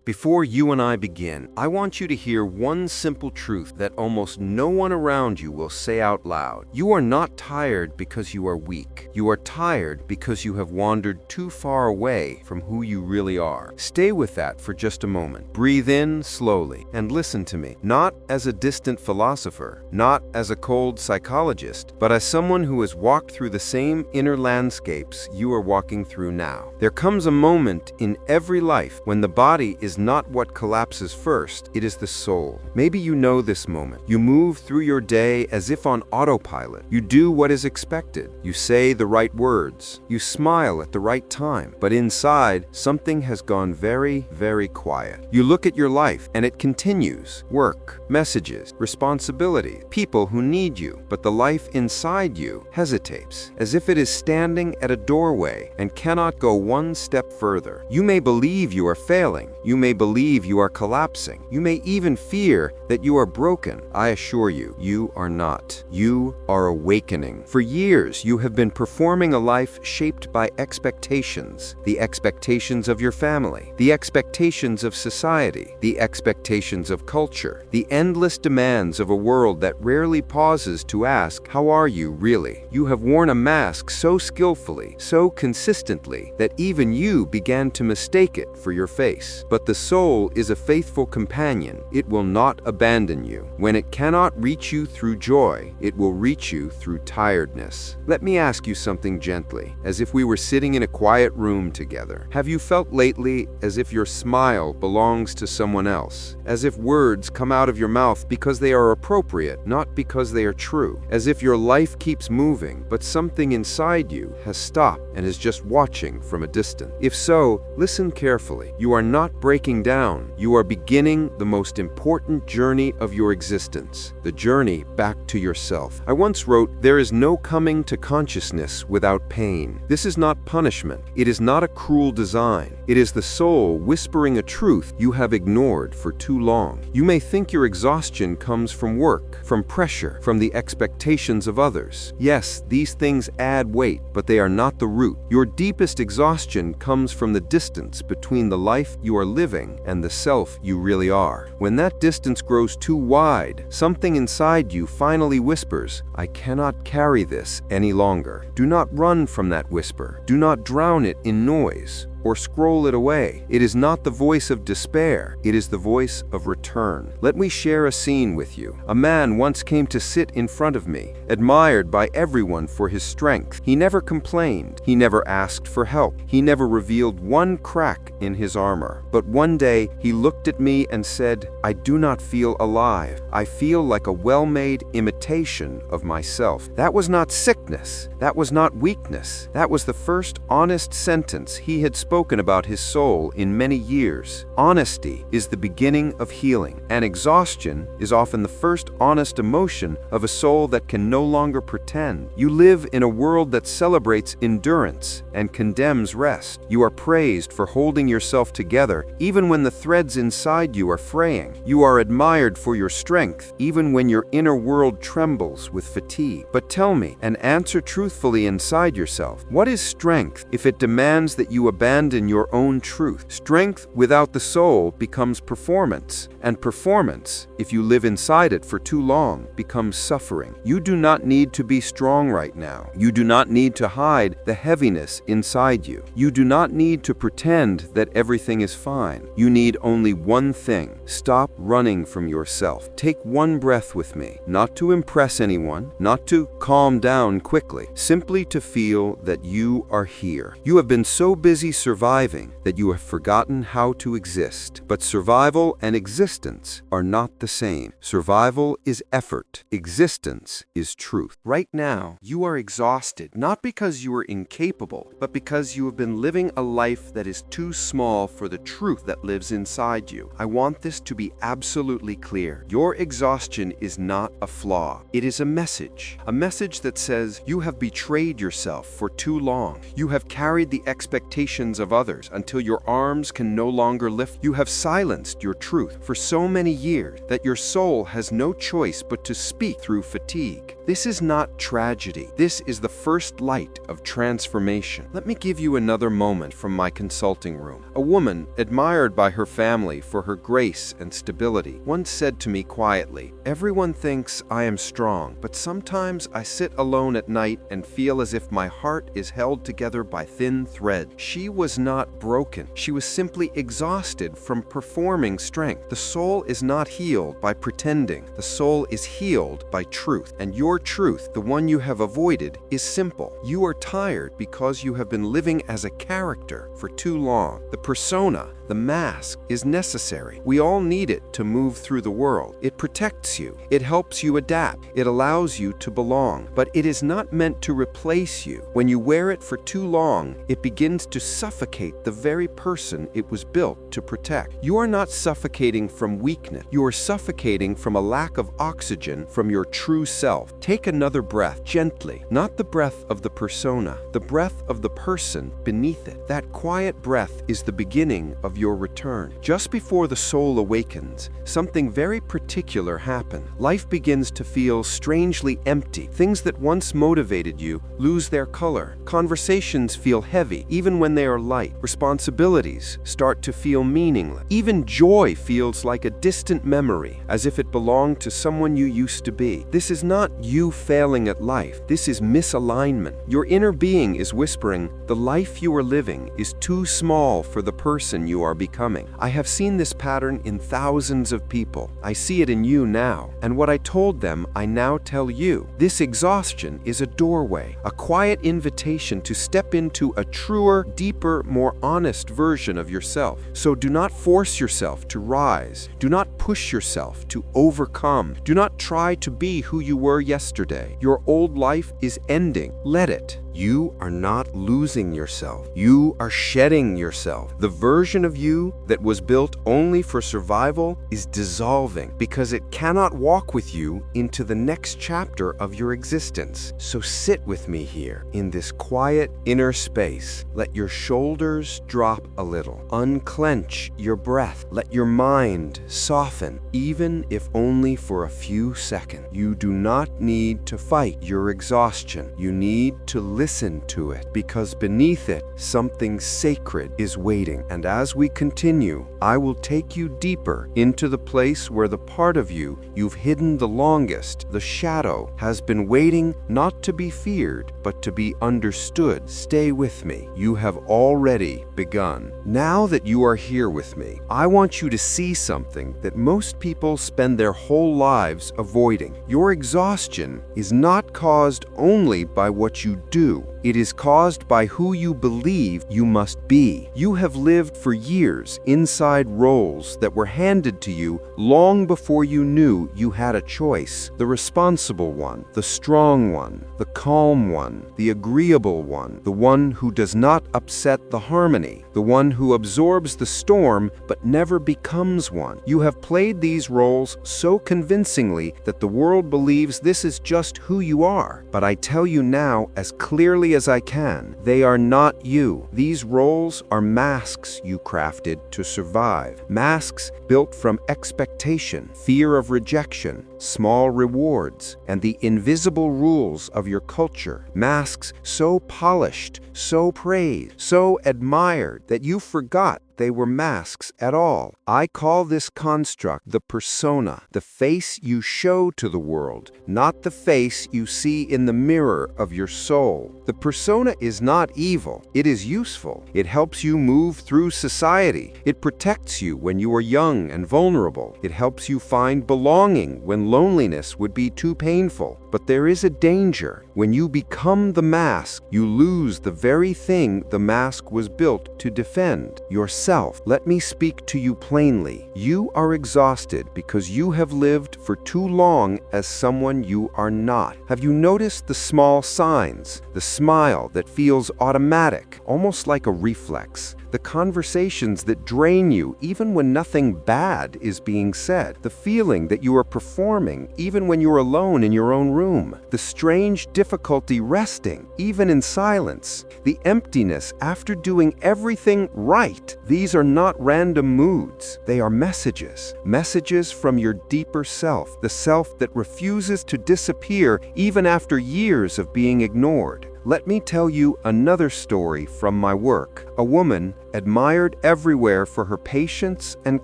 Before you and I begin, I want you to hear one simple truth that almost no one around you will say out loud. You are not tired because you are weak. You are tired because you have wandered too far away from who you really are. Stay with that for just a moment. Breathe in slowly and listen to me, not as a distant philosopher, not as a cold psychologist, but as someone who has walked through the same inner landscapes you are walking through now. There comes a moment in every life when the body is not what collapses first, it is the soul. Maybe you know this moment. You move through your day as if on autopilot. You do what is expected. You say the right words. You smile at the right time. But inside, something has gone very, very quiet. You look at your life and it continues. Work, messages, responsibility, people who need you. But the life inside you hesitates, as if it is standing at a doorway and cannot go one step further. You may believe you are failing. You may believe you are collapsing. You may even fear that you are broken. I assure you, you are not. You are awakening. For years, you have been performing a life shaped by expectations. The expectations of your family, the expectations of society, the expectations of culture, the endless demands of a world that rarely pauses to ask, how are you really? You have worn a mask so skillfully, so consistently, that even you began to mistake it for your face. But the soul is a faithful companion. It will not abandon you. When it cannot reach you through joy, it will reach you through tiredness. Let me ask you something gently, as if we were sitting in a quiet room together. Have you felt lately as if your smile belongs to someone else? As if words come out of your mouth because they are appropriate, not because they are true? As if your life keeps moving, but something inside you has stopped and is just watching from a distance? If so, listen carefully. You are not breaking down. You are beginning the most important journey of your existence, the journey back to yourself. I once wrote, there is no coming to consciousness without pain. This is not punishment. It is not a cruel design. It is the soul whispering a truth you have ignored for too long. You may think your exhaustion comes from work, from pressure, from the expectations of others. Yes, these things add weight, but they are not the root. Your deepest exhaustion comes from the distance between the life you are living and the self you really are. When that distance grows too wide, something inside you finally whispers, I cannot carry this any longer. Do not run from that whisper. Do not drown it in noise or scroll it away. It is not the voice of despair. It is the voice of return. Let me share a scene with you. A man once came to sit in front of me, admired by everyone for his strength. He never complained. He never asked for help. He never revealed one crack in his armor. But one day, he looked at me and said, I do not feel alive. I feel like a well-made imitation of myself. That was not sickness. That was not weakness. That was the first honest sentence he had spoken about his soul in many years. Honesty is the beginning of healing, and exhaustion is often the first honest emotion of a soul that can no longer pretend. You live in a world that celebrates endurance and condemns rest. You are praised for holding yourself together even when the threads inside you are fraying. You are admired for your strength even when your inner world trembles with fatigue. But tell me, and answer truthfully inside yourself, what is strength if it demands that you abandon your own truth? Strength without the soul becomes performance, and performance, if you live inside it for too long, becomes suffering. You do not need to be strong right now. You do not need to hide the heaviness inside you. You do not need to pretend that everything is fine. You need only one thing. Stop running from yourself. Take one breath with me, not to impress anyone, not to calm down quickly, simply to feel that you are here. You have been so busy surviving that you have forgotten how to exist. But survival and existence are not the same. Survival is effort. Existence is truth. Right now, you are exhausted, not because you are incapable, but because you have been living a life that is too small for the truth that lives inside you. I want this to be absolutely clear. Your exhaustion is not a flaw. It is a message that says you have betrayed yourself for too long. You have carried the expectations of others until your arms can no longer lift. You have silenced your truth for so many years that your soul has no choice but to speak through fatigue. This is not tragedy. This is the first light of transformation. Let me give you another moment from my consulting room. A woman, admired by her family for her grace and stability, once said to me quietly, "Everyone thinks I am strong, but sometimes I sit alone at night and feel as if my heart is held together by thin thread." She was not broken. She was simply exhausted from performing strength. The soul is not healed by pretending. The soul is healed by truth. And your truth, the one you have avoided, is simple. You are tired because you have been living as a character for too long. The persona, the mask, is necessary. We all need it to move through the world. It protects you. It helps you adapt. It allows you to belong. But it is not meant to replace you. When you wear it for too long, it begins to suffocate the very person it was built to protect. You are not suffocating from weakness. You are suffocating from a lack of oxygen from your true self. Take another breath gently, not the breath of the persona, the breath of the person beneath it. That quiet breath is the beginning of your return. Just before the soul awakens, something very particular happens. Life begins to feel strangely empty. Things that once motivated you lose their color. Conversations feel heavy, even when they are light. Responsibilities start to feel meaningless. Even joy feels like a distant memory, as if it belonged to someone you used to be. This is not you failing at life. This is misalignment. Your inner being is whispering, "The life you are living is too small for the person you are becoming." I have seen this pattern in thousands of people. I see it in you now. And what I told them, I now tell you. This exhaustion is a doorway, a quiet invitation to step into a truer, deeper, more honest version of yourself. So do not force yourself to rise. Do not push yourself to overcome. Do not try to be who you were yesterday. Your old life is ending. Let it. You are not losing yourself. You are shedding yourself. The version of you that was built only for survival is dissolving because it cannot walk with you into the next chapter of your existence. So sit with me here in this quiet inner space. Let your shoulders drop a little. Unclench your breath. Let your mind soften, even if only for a few seconds. You do not need to fight your exhaustion. You need to listen to it, because beneath it, something sacred is waiting. And as we continue, I will take you deeper into the place where the part of you you've hidden the longest, the shadow, has been waiting not to be feared, but to be understood. Stay with me. You have already begun. Now that you are here with me, I want you to see something that most people spend their whole lives avoiding. Your exhaustion is not caused only by what you do. It is caused by who you believe you must be. You have lived for years inside roles that were handed to you long before you knew you had a choice. The responsible one, the strong one, the calm one, the agreeable one, the one who does not upset the harmony, the one who absorbs the storm but never becomes one. You have played these roles so convincingly that the world believes this is just who you are. But I tell you now, as clearly as I can, they are not you. These roles are masks you crafted to survive. Masks built from expectation, fear of rejection, small rewards, and the invisible rules of your culture. Masks so polished, so praised, so admired that you forgot they were masks at all. I call this construct the persona, the face you show to the world, not the face you see in the mirror of your soul. The persona is not evil. It is useful. It helps you move through society. It protects you when you are young and vulnerable. It helps you find belonging when loneliness would be too painful. But there is a danger. When you become the mask, you lose the very thing the mask was built to defend, yourself. Let me speak to you plainly. You are exhausted because you have lived for too long as someone you are not. Have you noticed the small signs? The smile that feels automatic, almost like a reflex. The conversations that drain you even when nothing bad is being said. The feeling that you are performing even when you're alone in your own room. The strange difficulty resting even in silence. The emptiness after doing everything right. These are not random moods. They are messages. Messages from your deeper self, the self that refuses to disappear even after years of being ignored. Let me tell you another story from my work. A woman, admired everywhere for her patience and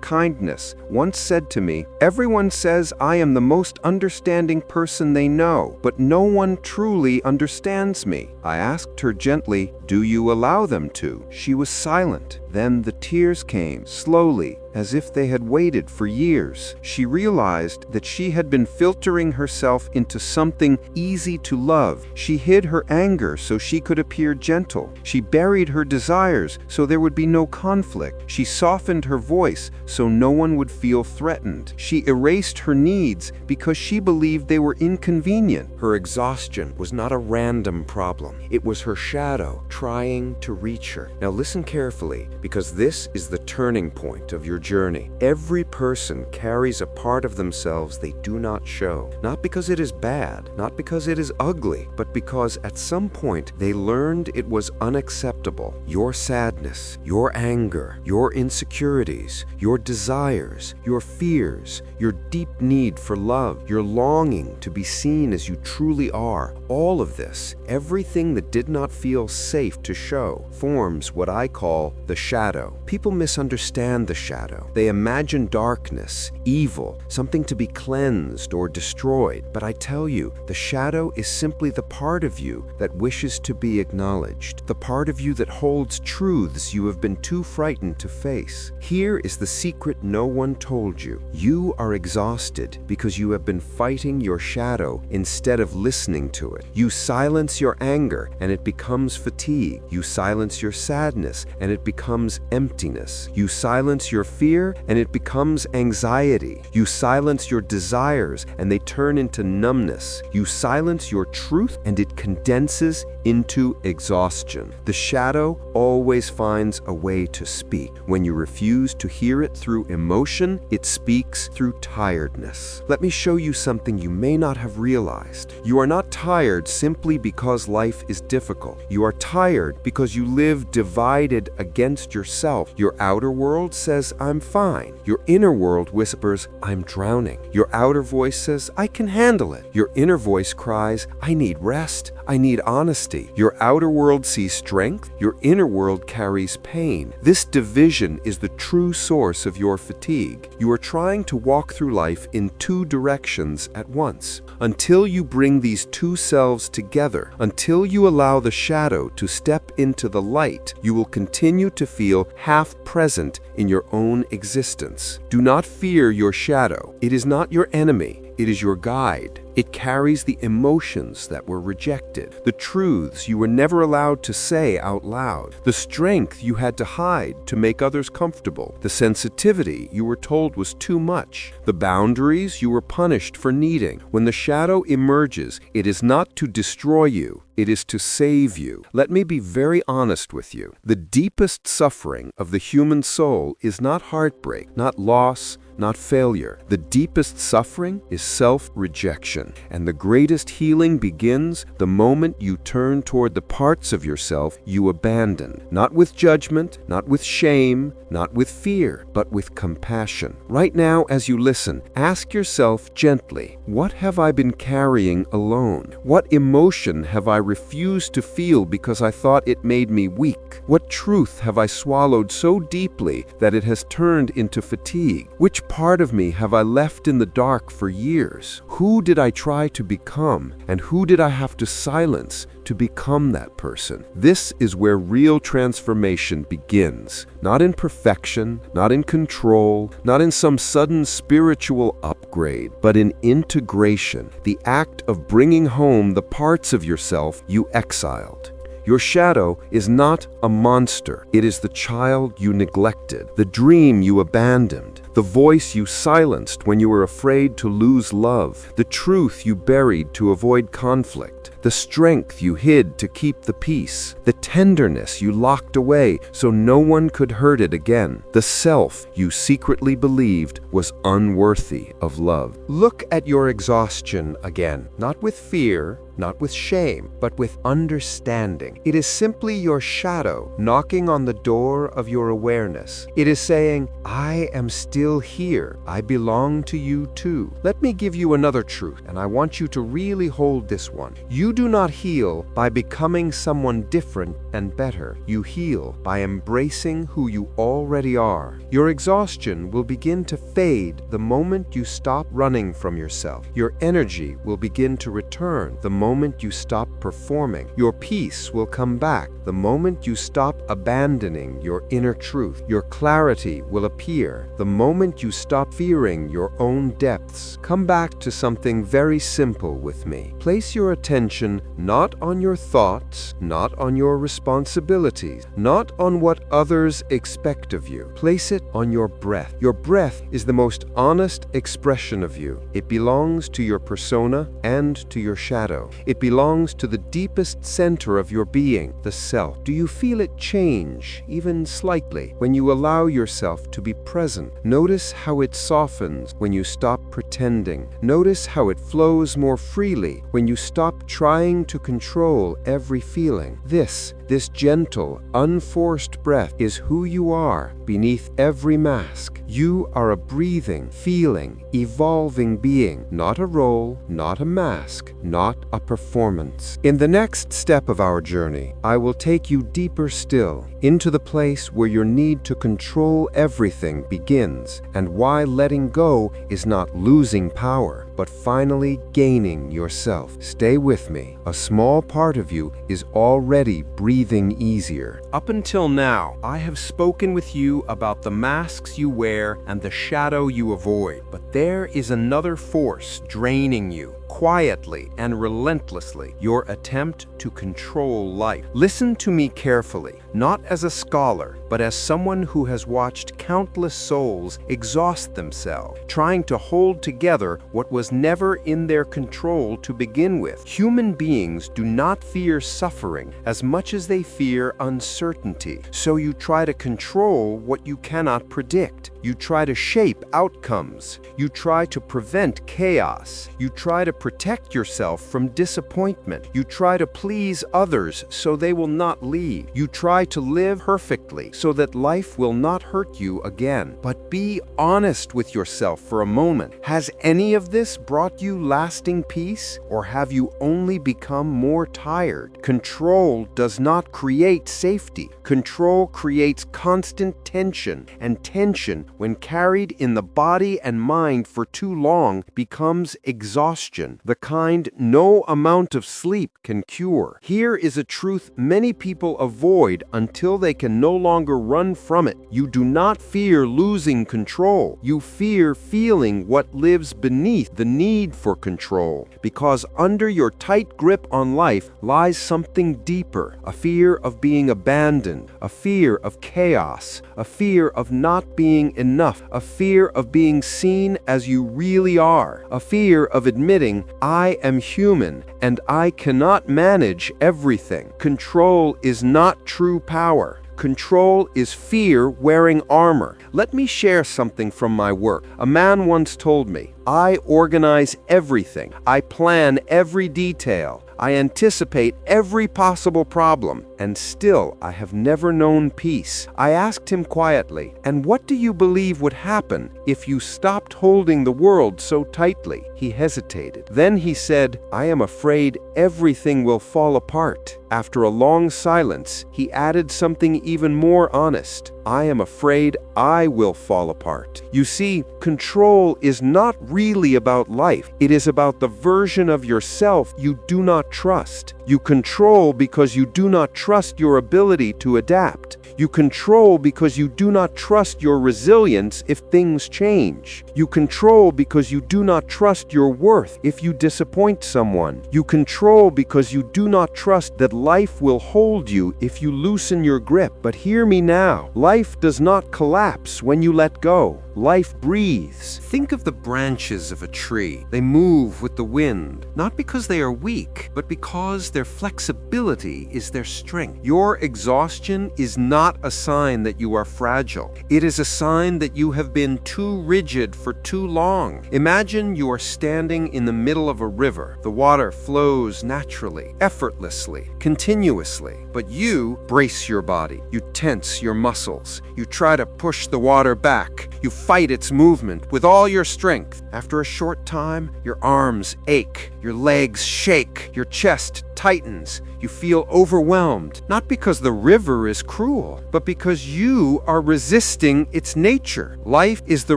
kindness, once said to me, "Everyone says I am the most understanding person they know, but no one truly understands me." I asked her gently, "Do you allow them to?" She was silent. Then the tears came, slowly, as if they had waited for years. She realized that she had been filtering herself into something easy to love. She hid her anger so she could appear gentle. She buried her desires so there would be no conflict. She softened her voice so no one would feel threatened. She erased her needs because she believed they were inconvenient. Her exhaustion was not a random problem. It was her shadow trying to reach her. Now listen carefully, because this is the turning point of your journey. Every person carries a part of themselves they do not show. Not because it is bad, not because it is ugly, but because at some point they learned it was unacceptable. Your sadness, your anger, your insecurities, your desires, your fears, your deep need for love, your longing to be seen as you truly are, all of this, everything that did not feel safe to show, forms what I call the shadow. People misunderstand the shadow. They imagine darkness, evil, something to be cleansed or destroyed. But I tell you, the shadow is simply the part of you that wishes to be acknowledged, the part of you that holds truths you have been too frightened to face. Here is the secret no one told you. You are exhausted because you have been fighting your shadow instead of listening to it. You silence your anger and it becomes fatigue. You silence your sadness and it becomes emptiness. You silence your fear and it becomes anxiety. You silence your desires and they turn into numbness. You silence your truth and it condenses into exhaustion. The shadow always finds a way to speak. When you refuse to hear it through emotion, it speaks through tiredness. Let me show you something you may not have realized. You are not tired simply because life is difficult. You are tired because you live divided against yourself. Your outer world says, "I'm fine." Your inner world whispers, "I'm drowning." Your outer voice says, "I can handle it." Your inner voice cries, "I need rest. I need honesty." Your outer world sees strength. Your inner world carries pain. This division is the true source of your fatigue. You are trying to walk through life in two directions at once. Until you bring these two selves together, until you allow the shadow to step into the light, you will continue to feel half present in your own existence. Do not fear your shadow. It is not your enemy. It is your guide. It carries the emotions that were rejected, the truths you were never allowed to say out loud, the strength you had to hide to make others comfortable, the sensitivity you were told was too much, the boundaries you were punished for needing. When the shadow emerges, it is not to destroy you, it is to save you. Let me be very honest with you. The deepest suffering of the human soul is not heartbreak, not loss, not failure. The deepest suffering is self-rejection, and the greatest healing begins the moment you turn toward the parts of yourself you abandoned, not with judgment, not with shame, not with fear, but with compassion. Right now, as you listen, ask yourself gently, what have I been carrying alone? What emotion have I refused to feel because I thought it made me weak? What truth have I swallowed so deeply that it has turned into fatigue? Which part of me have I left in the dark for years? Who did I try to become, and who did I have to silence to become that person? This is where real transformation begins. Not in perfection, not in control, not in some sudden spiritual upgrade, but in integration, the act of bringing home the parts of yourself you exiled. Your shadow is not a monster. It is the child you neglected, the dream you abandoned, the voice you silenced when you were afraid to lose love, the truth you buried to avoid conflict, the strength you hid to keep the peace, the tenderness you locked away so no one could hurt it again, the self you secretly believed was unworthy of love. Look at your exhaustion again, not with fear, not with shame, but with understanding. It is simply your shadow knocking on the door of your awareness. It is saying, I am still here. I belong to you too. Let me give you another truth, and I want you to really hold this one. You do not heal by becoming someone different and better. You heal by embracing who you already are. Your exhaustion will begin to fade the moment you stop running from yourself. Your energy will begin to return the moment you stop performing. Your peace will come back the moment you stop abandoning your inner truth. Your clarity will appear the moment you stop fearing your own depths. Come back to something very simple with me. Place your attention not on your thoughts, not on your responsibilities, not on what others expect of you. Place it on your breath. Your breath is the most honest expression of you. It belongs to your persona and to your shadow. It belongs to the deepest center of your being, the self. Do you feel it change, even slightly, when you allow yourself to be present? Notice how it softens when you stop pretending. Notice how it flows more freely when you stop trying to control every feeling. This gentle, unforced breath is who you are beneath every mask. You are a breathing, feeling, evolving being, not a role, not a mask, not a performance. In the next step of our journey, I will take you deeper still, into the place where your need to control everything begins, and why letting go is not losing power, but finally gaining yourself. Stay with me. A small part of you is already breathing easier. Up until now, I have spoken with you about the masks you wear and the shadow you avoid, but there is another force draining you, quietly and relentlessly, your attempt to control life. Listen to me carefully, not as a scholar, but as someone who has watched countless souls exhaust themselves, trying to hold together what was never in their control to begin with. Human beings do not fear suffering as much as they fear uncertainty, so you try to control what you cannot predict. You try to shape outcomes. You try to prevent chaos. You try to protect yourself from disappointment. You try to please others so they will not leave. You try to live perfectly so that life will not hurt you again. But be honest with yourself for a moment. Has any of this brought you lasting peace, or have you only become more tired? Control does not create safety. Control creates constant tension, and tension, when carried in the body and mind for too long, becomes exhaustion, the kind no amount of sleep can cure. Here is a truth many people avoid until they can no longer run from it. You do not fear losing control. You fear feeling what lives beneath the need for control, because under your tight grip on life lies something deeper, a fear of being abandoned, a fear of chaos, a fear of not being enough, a fear of being seen as you really are, a fear of admitting, I am human and I cannot manage everything. Control is not true power. Control is fear wearing armor. Let me share something from my work. A man once told me, I organize everything. I plan every detail. I anticipate every possible problem, and still I have never known peace. I asked him quietly, and what do you believe would happen if you stopped holding the world so tightly? He hesitated. Then he said, I am afraid everything will fall apart. After a long silence, he added something even more honest. I am afraid I will fall apart. You see, control is not really about life. It is about the version of yourself you do not trust. You control because you do not trust your ability to adapt. You control because you do not trust your resilience if things change. You control because you do not trust your worth if you disappoint someone. You control because you do not trust that life will hold you if you loosen your grip. But hear me now. Life does not collapse when you let go. Life breathes. Think of the branches of a tree. They move with the wind, not because they are weak, but because their flexibility is their strength. Your exhaustion is not a sign that you are fragile. It is a sign that you have been too rigid for too long. Imagine you are standing in the middle of a river. The water flows naturally, effortlessly, continuously. But you brace your body. You tense your muscles. You try to push the water back. You fight its movement with all your strength. After a short time, your arms ache, your legs shake, your chest tightens. You feel overwhelmed, not because the river is cruel, but because you are resisting its nature. Life is the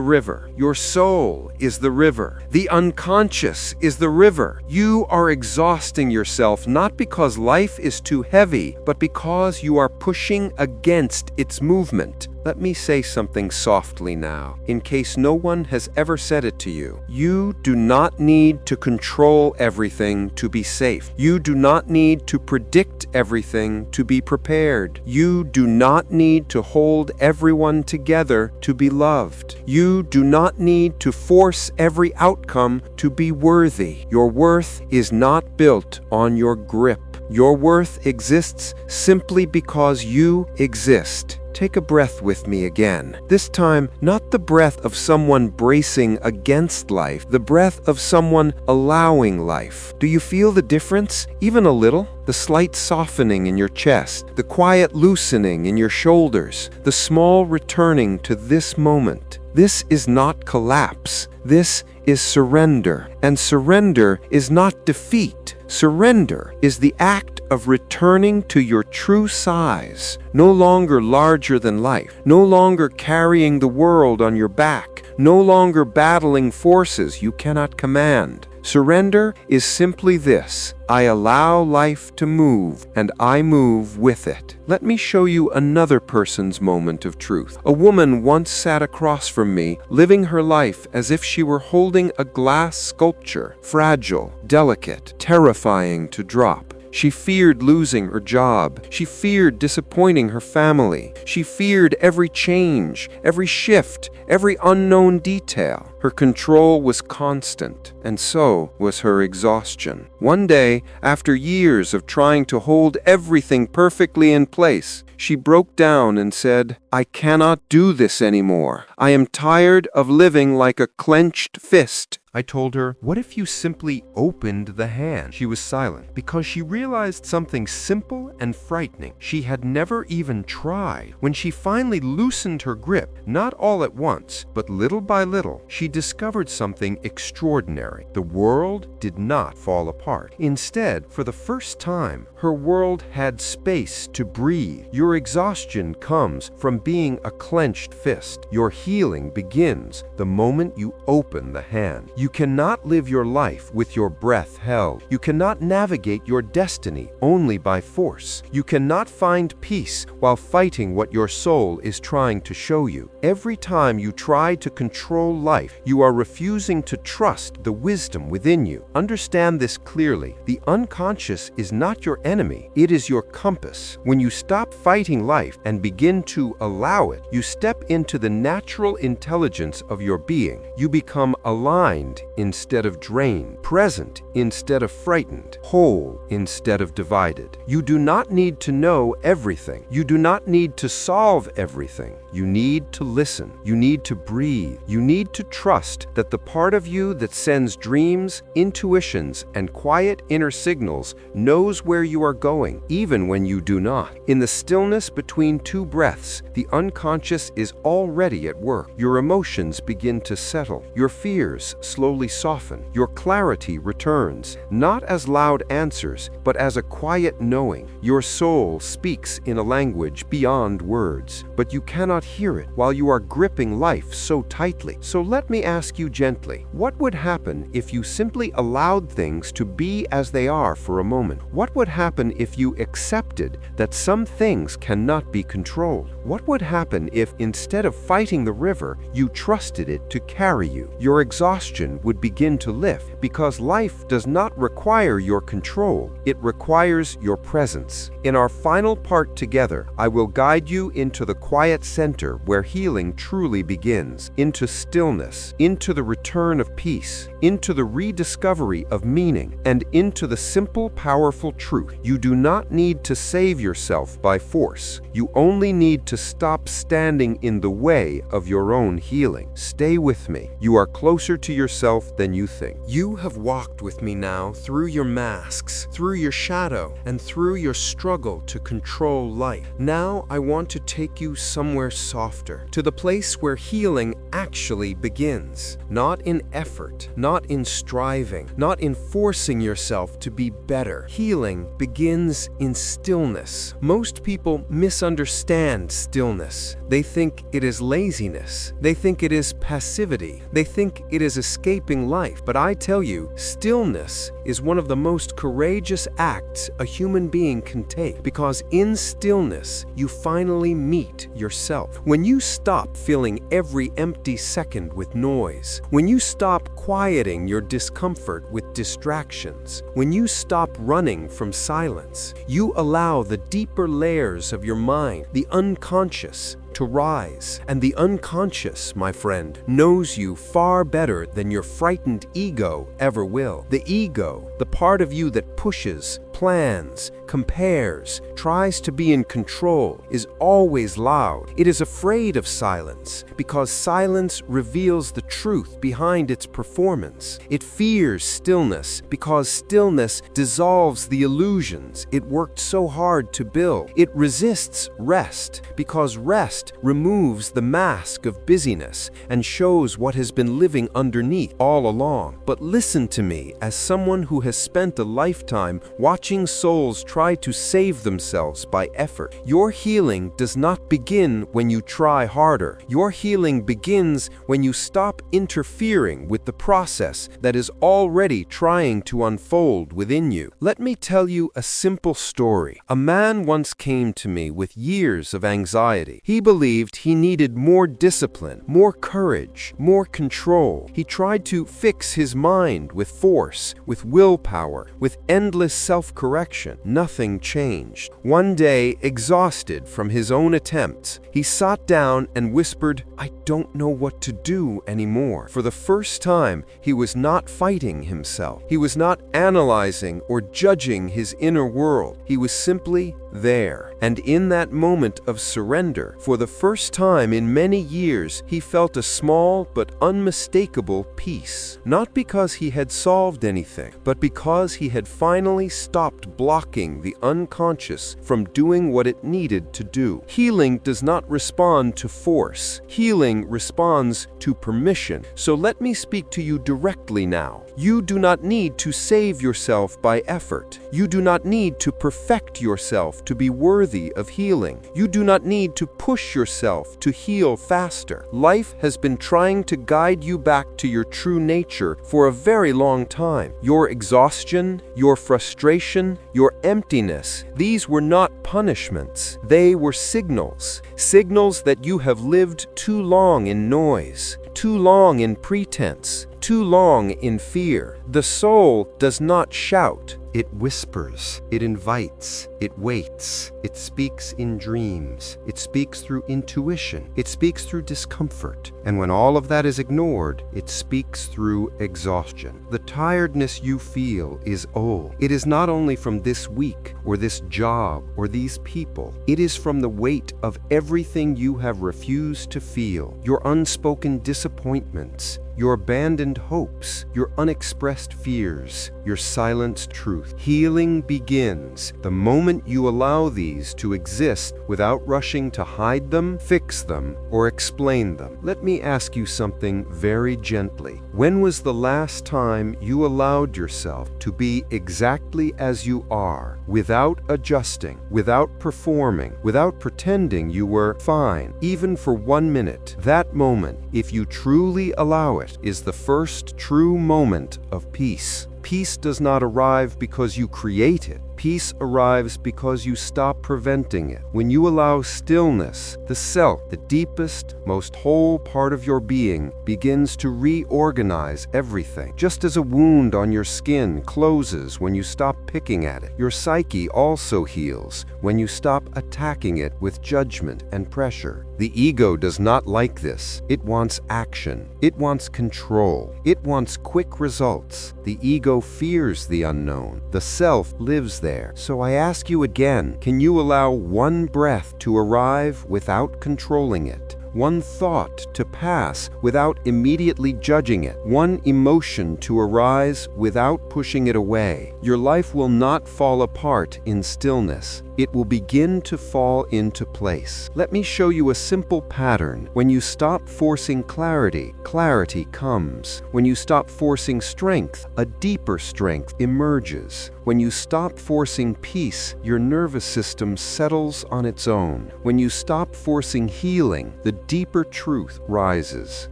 river. Your soul is the river. The unconscious is the river. You are exhausting yourself not because life is too heavy, but because you are pushing against its movement. Let me say something softly now, in case no one has ever said it to you. You do not need to control everything to be safe. You do not need to predict everything to be prepared. You do not need to hold everyone together to be loved. You do not need to force every outcome to be worthy. Your worth is not built on your grip. Your worth exists simply because you exist. Take a breath with me again. This time, not the breath of someone bracing against life, the breath of someone allowing life. Do you feel the difference? Even a little? The slight softening in your chest, the quiet loosening in your shoulders, the small returning to this moment. This is not collapse. This is surrender. And surrender is not defeat. Surrender is the act of returning to your true size, no longer larger than life, no longer carrying the world on your back, no longer battling forces you cannot command. Surrender is simply this: I allow life to move, and I move with it. Let me show you another person's moment of truth. A woman once sat across from me, living her life as if she were holding a glass sculpture, fragile, delicate, terrifying to drop. She feared losing her job. She feared disappointing her family. She feared every change, every shift, every unknown detail. Her control was constant, and so was her exhaustion. One day, after years of trying to hold everything perfectly in place, she broke down and said, "I cannot do this anymore. I am tired of living like a clenched fist." I told her, "What if you simply opened the hand?" She was silent because she realized something simple and frightening. She had never even tried. When she finally loosened her grip, not all at once, but little by little, she discovered something extraordinary. The world did not fall apart. Instead, for the first time, her world had space to breathe. Your exhaustion comes from being a clenched fist. Your healing begins the moment you open the hand. You cannot live your life with your breath held. You cannot navigate your destiny only by force. You cannot find peace while fighting what your soul is trying to show you. Every time you try to control life, you are refusing to trust the wisdom within you. Understand this clearly. The unconscious is not your enemy. It is your compass. When you stop fighting life and begin to allow it, you step into the natural intelligence of your being. You become aligned instead of drained, present instead of frightened, whole instead of divided. You do not need to know everything. You do not need to solve everything. You need to listen. You need to breathe. You need to trust that the part of you that sends dreams, intuitions, and quiet inner signals knows where you are going, even when you do not. In the stillness between two breaths, the unconscious is already at work. Your emotions begin to settle. Your fears slowly soften. Your clarity returns, not as loud answers, but as a quiet knowing. Your soul speaks in a language beyond words, but you cannot hear it while you are gripping life so tightly. So let me ask you gently, what would happen if you simply allowed things to be as they are for a moment? What would happen if you accepted that some things cannot be controlled? What would happen if, instead of fighting the river, you trusted it to carry you? Your exhaustion tension would begin to lift, because life does not require your control, it requires your presence. In our final part together, I will guide you into the quiet center where healing truly begins, into stillness, into the return of peace, into the rediscovery of meaning, and into the simple, powerful truth. You do not need to save yourself by force. You only need to stop standing in the way of your own healing. Stay with me. You are closer to yourself than you think. You have walked with me now through your masks, through your shadow, and through your struggle to control life. Now I want to take you somewhere softer, to the place where healing actually begins. Not in effort, not in striving, not in forcing yourself to be better. Healing begins in stillness. Most people misunderstand stillness. They think it is laziness. They think it is passivity. They think it is escaping life. But I tell you, stillness is one of the most courageous acts a human being can take, because in stillness, you finally meet yourself. When you stop filling every empty second with noise, when you stop quieting your discomfort with distractions, when you stop running from silence, you allow the deeper layers of your mind, the unconscious, to rise. And the unconscious, my friend, knows you far better than your frightened ego ever will. The ego, the part of you that pushes, plans, compares, tries to be in control, is always loud. It is afraid of silence because silence reveals the truth behind its performance. It fears stillness because stillness dissolves the illusions it worked so hard to build. It resists rest because rest removes the mask of busyness and shows what has been living underneath all along. But listen to me, as someone who has spent a lifetime watching souls try to save themselves by effort. Your healing does not begin when you try harder. Your healing begins when you stop interfering with the process that is already trying to unfold within you. Let me tell you a simple story. A man once came to me with years of anxiety. He believed he needed more discipline, more courage, more control. He tried to fix his mind with force, with willpower, with endless self-correction. Nothing changed. One day, exhausted from his own attempts, he sat down and whispered, "I don't know what to do anymore." For the first time, he was not fighting himself. He was not analyzing or judging his inner world. He was simply there. And in that moment of surrender, for the first time in many years, he felt a small but unmistakable peace. Not because he had solved anything, but because he had finally stopped blocking the unconscious from doing what it needed to do. Healing does not respond to force. Healing responds to permission. So let me speak to you directly now. You do not need to save yourself by effort. You do not need to perfect yourself to be worthy of healing. You do not need to push yourself to heal faster. Life has been trying to guide you back to your true nature for a very long time. Your exhaustion, your frustration, your emptiness, these were not punishments. They were signals. Signals that you have lived too long in noise, too long in pretense, too long in fear. The soul does not shout. It whispers, it invites, it waits, it speaks in dreams, it speaks through intuition, it speaks through discomfort. And when all of that is ignored, it speaks through exhaustion. The tiredness you feel is old. It is not only from this week or this job or these people. It is from the weight of everything you have refused to feel, your unspoken disappointments, your abandoned hopes, your unexpressed fears, your silenced truth. Healing begins the moment you allow these to exist without rushing to hide them, fix them, or explain them. Let me ask you something very gently. When was the last time you allowed yourself to be exactly as you are, without adjusting, without performing, without pretending you were fine, even for 1 minute? That moment, if you truly allow it, is the first true moment of peace. Peace does not arrive because you create it. Peace arrives because you stop preventing it. When you allow stillness, the self, the deepest, most whole part of your being, begins to reorganize everything. Just as a wound on your skin closes when you stop picking at it, your psyche also heals when you stop attacking it with judgment and pressure. The ego does not like this. It wants action. It wants control. It wants quick results. The ego fears the unknown. The self lives there. So I ask you again, can you allow one breath to arrive without controlling it? One thought to pass without immediately judging it, one emotion to arise without pushing it away. Your life will not fall apart in stillness. It will begin to fall into place. Let me show you a simple pattern. When you stop forcing clarity, clarity comes. When you stop forcing strength, a deeper strength emerges. When you stop forcing peace, your nervous system settles on its own. When you stop forcing healing, the deeper truth rises.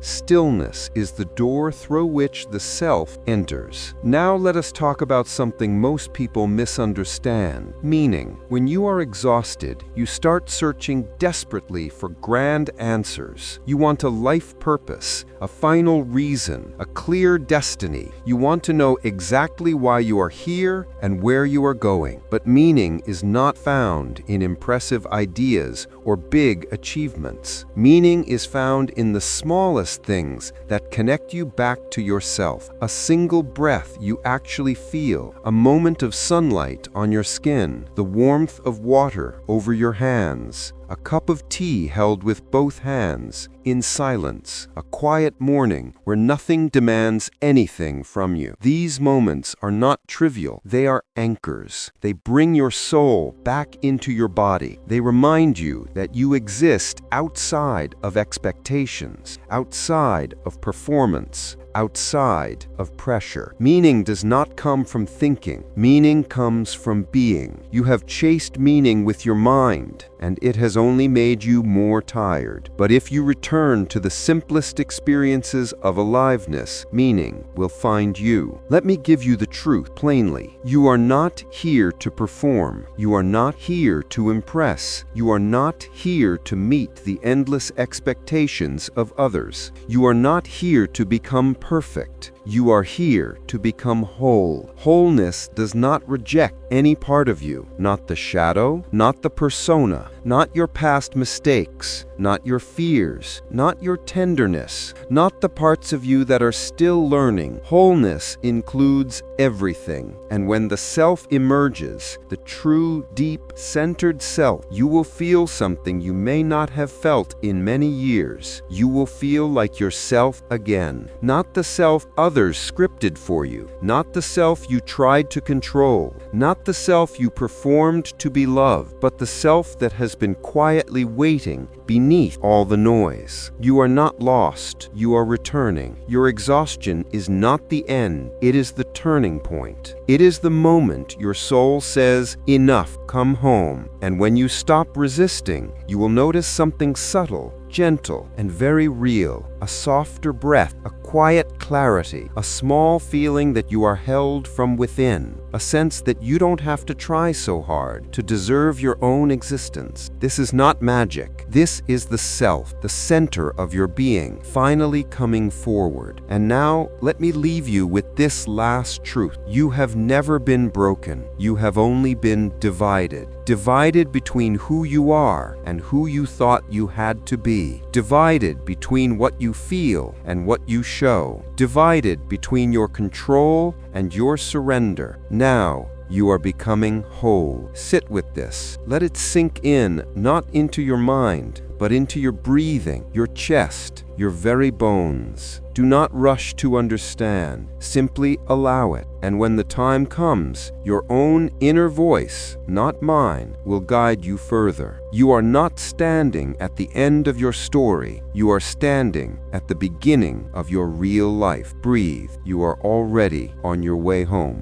Stillness is the door through which the self enters. Now let us talk about something most people misunderstand: meaning. When you are exhausted, you start searching desperately for grand answers. You want a life purpose, a final reason, a clear destiny. You want to know exactly why you are here and where you are going. But meaning is not found in impressive ideas or big achievements. Meaning is found in the smallest things that connect you back to yourself. A single breath you actually feel, a moment of sunlight on your skin, the warmth of water over your hands, a cup of tea held with both hands, in silence, a quiet morning where nothing demands anything from you. These moments are not trivial. They are anchors. They bring your soul back into your body. They remind you that you exist outside of expectations, outside of performance, outside of pressure. Meaning does not come from thinking. Meaning comes from being. You have chased meaning with your mind, and it has only made you more tired. But if you return to the simplest experiences of aliveness, meaning will find you. Let me give you the truth plainly. You are not here to perform. You are not here to impress. You are not here to meet the endless expectations of others. You are not here to become perfect. You are here to become whole. Wholeness does not reject any part of you, not the shadow, not the persona, not your past mistakes, not your fears, not your tenderness, not the parts of you that are still learning. Wholeness includes everything. And when the self emerges, the true, deep, centered self, you will feel something you may not have felt in many years. You will feel like yourself again, not the self others scripted for you, not the self you tried to control, not the self you performed to be loved, but the self that has been quietly waiting beneath all the noise. You are not lost, you are returning. Your exhaustion is not the end, it is the turning point. It is the moment your soul says, "Enough, come home." And when you stop resisting, you will notice something subtle, gentle, and very real. A softer breath, a quiet clarity, a small feeling that you are held from within, a sense that you don't have to try so hard to deserve your own existence. This is not magic. This is the self, the center of your being, finally coming forward. And now, let me leave you with this last truth. You have never been broken. You have only been divided. Divided between who you are and who you thought you had to be. Divided between what you feel and what you show. Divided between your control and your surrender. Now, you are becoming whole. Sit with this. Let it sink in, not into your mind, but into your breathing, your chest, your very bones. Do not rush to understand. Simply allow it. And when the time comes, your own inner voice, not mine, will guide you further. You are not standing at the end of your story. You are standing at the beginning of your real life. Breathe. You are already on your way home.